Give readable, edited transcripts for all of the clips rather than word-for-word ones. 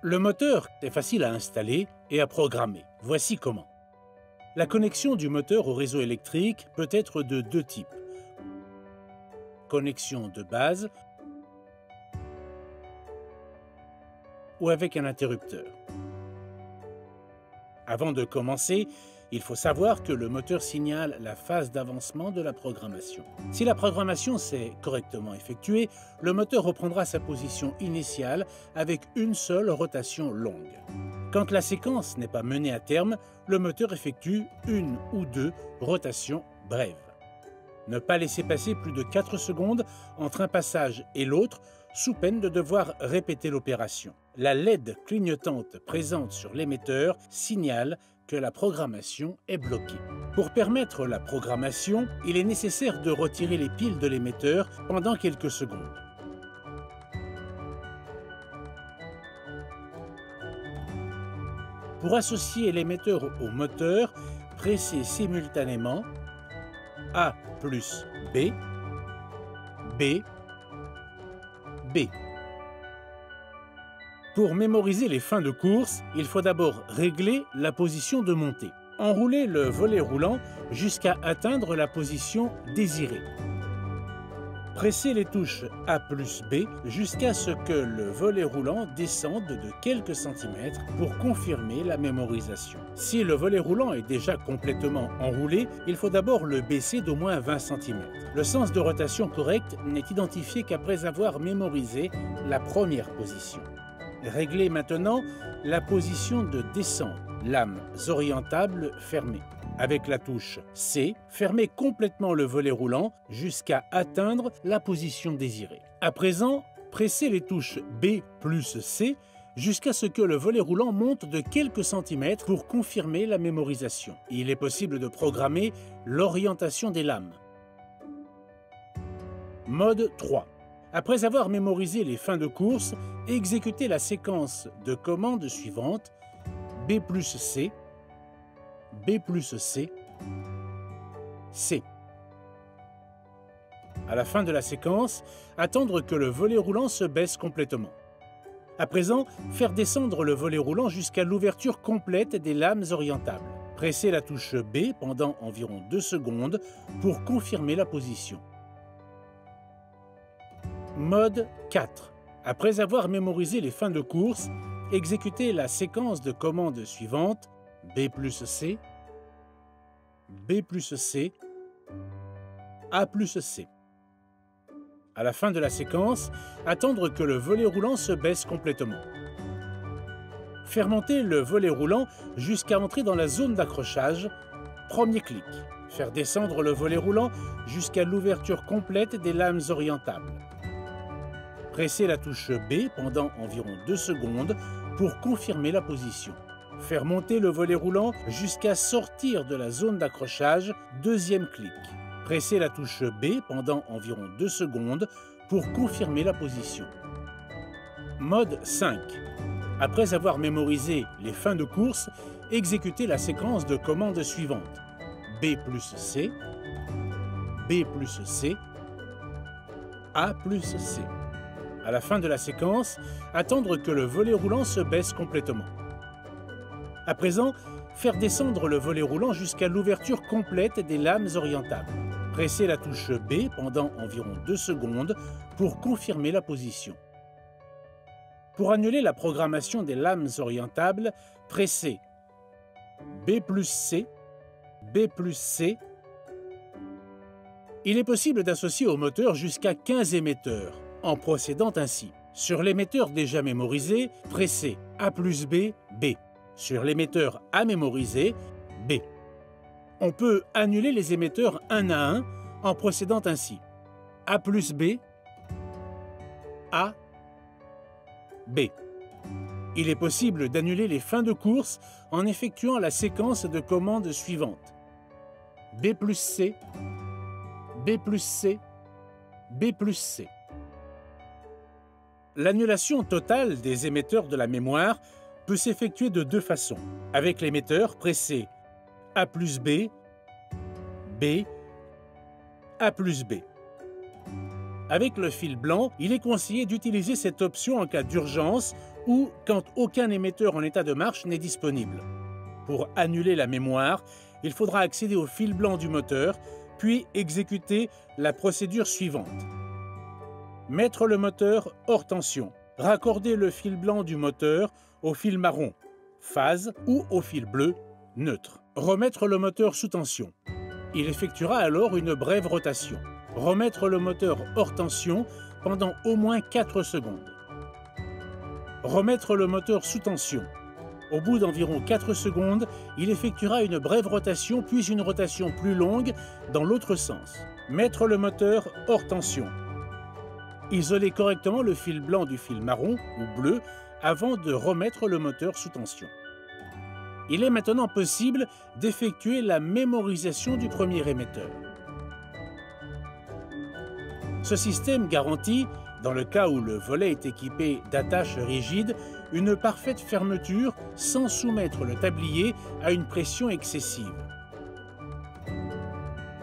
Le moteur est facile à installer et à programmer. Voici comment. La connexion du moteur au réseau électrique peut être de deux types. Connexion de base ou avec un interrupteur. Avant de commencer, il faut savoir que le moteur signale la phase d'avancement de la programmation. Si la programmation s'est correctement effectuée, le moteur reprendra sa position initiale avec une seule rotation longue. Quand la séquence n'est pas menée à terme, le moteur effectue une ou deux rotations brèves. Ne pas laisser passer plus de 4 secondes entre un passage et l'autre, sous peine de devoir répéter l'opération. La LED clignotante présente sur l'émetteur signale que la programmation est bloquée. Pour permettre la programmation, il est nécessaire de retirer les piles de l'émetteur pendant quelques secondes. Pour associer l'émetteur au moteur, pressez simultanément A plus B, B, B. Pour mémoriser les fins de course, il faut d'abord régler la position de montée. Enroulez le volet roulant jusqu'à atteindre la position désirée. Pressez les touches A plus B jusqu'à ce que le volet roulant descende de quelques centimètres pour confirmer la mémorisation. Si le volet roulant est déjà complètement enroulé, il faut d'abord le baisser d'au moins 20 cm. Le sens de rotation correct n'est identifié qu'après avoir mémorisé la première position. Réglez maintenant la position de descente, lames orientables fermées. Avec la touche C, fermez complètement le volet roulant jusqu'à atteindre la position désirée. À présent, pressez les touches B plus C jusqu'à ce que le volet roulant monte de quelques centimètres pour confirmer la mémorisation. Il est possible de programmer l'orientation des lames. Mode 3. Après avoir mémorisé les fins de course, exécutez la séquence de commandes suivantes B plus C, B plus C, C. À la fin de la séquence, attendre que le volet roulant se baisse complètement. À présent, faire descendre le volet roulant jusqu'à l'ouverture complète des lames orientables. Pressez la touche B pendant environ 2 secondes pour confirmer la position. Mode 4. Après avoir mémorisé les fins de course, exécutez la séquence de commandes suivante B plus C, B plus C, A plus C. À la fin de la séquence, attendre que le volet roulant se baisse complètement. Faire monter le volet roulant jusqu'à entrer dans la zone d'accrochage, premier clic. Faire descendre le volet roulant jusqu'à l'ouverture complète des lames orientables. Pressez la touche B pendant environ 2 secondes pour confirmer la position. Faire monter le volet roulant jusqu'à sortir de la zone d'accrochage, deuxième clic. Pressez la touche B pendant environ 2 secondes pour confirmer la position. Mode 5. Après avoir mémorisé les fins de course, exécutez la séquence de commandes suivante. B plus C, B plus C, A plus C. À la fin de la séquence, attendre que le volet roulant se baisse complètement. À présent, faire descendre le volet roulant jusqu'à l'ouverture complète des lames orientables. Pressez la touche B pendant environ 2 secondes pour confirmer la position. Pour annuler la programmation des lames orientables, pressez B plus C, B plus C. Il est possible d'associer au moteur jusqu'à 15 émetteurs, en procédant ainsi. Sur l'émetteur déjà mémorisé, pressez A plus B, B. Sur l'émetteur à mémoriser, B. On peut annuler les émetteurs un à un en procédant ainsi. A plus B, A, B. Il est possible d'annuler les fins de course en effectuant la séquence de commandes suivante. B plus C, B plus C, B plus C. L'annulation totale des émetteurs de la mémoire peut s'effectuer de 2 façons. Avec l'émetteur, pressez A plus B, B, A plus B. Avec le fil blanc, il est conseillé d'utiliser cette option en cas d'urgence ou quand aucun émetteur en état de marche n'est disponible. Pour annuler la mémoire, il faudra accéder au fil blanc du moteur, puis exécuter la procédure suivante. Mettre le moteur hors tension. Raccorder le fil blanc du moteur au fil marron, phase, ou au fil bleu, neutre. Remettre le moteur sous tension. Il effectuera alors une brève rotation. Remettre le moteur hors tension pendant au moins 4 secondes. Remettre le moteur sous tension. Au bout d'environ 4 secondes, il effectuera une brève rotation puis une rotation plus longue dans l'autre sens. Mettre le moteur hors tension. Isoler correctement le fil blanc du fil marron ou bleu avant de remettre le moteur sous tension. Il est maintenant possible d'effectuer la mémorisation du premier émetteur. Ce système garantit, dans le cas où le volet est équipé d'attaches rigides, une parfaite fermeture sans soumettre le tablier à une pression excessive.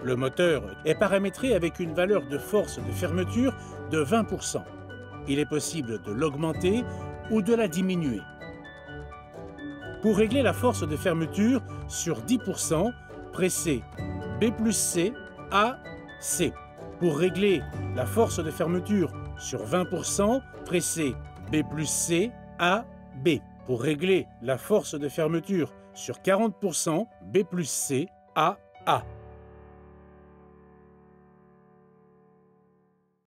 Le moteur est paramétré avec une valeur de force de fermeture de 20%. Il est possible de l'augmenter ou de la diminuer. Pour régler la force de fermeture sur 10%, pressez B plus C, A, C. Pour régler la force de fermeture sur 20%, pressez B plus C, A, B. Pour régler la force de fermeture sur 40%, B plus C, A, A.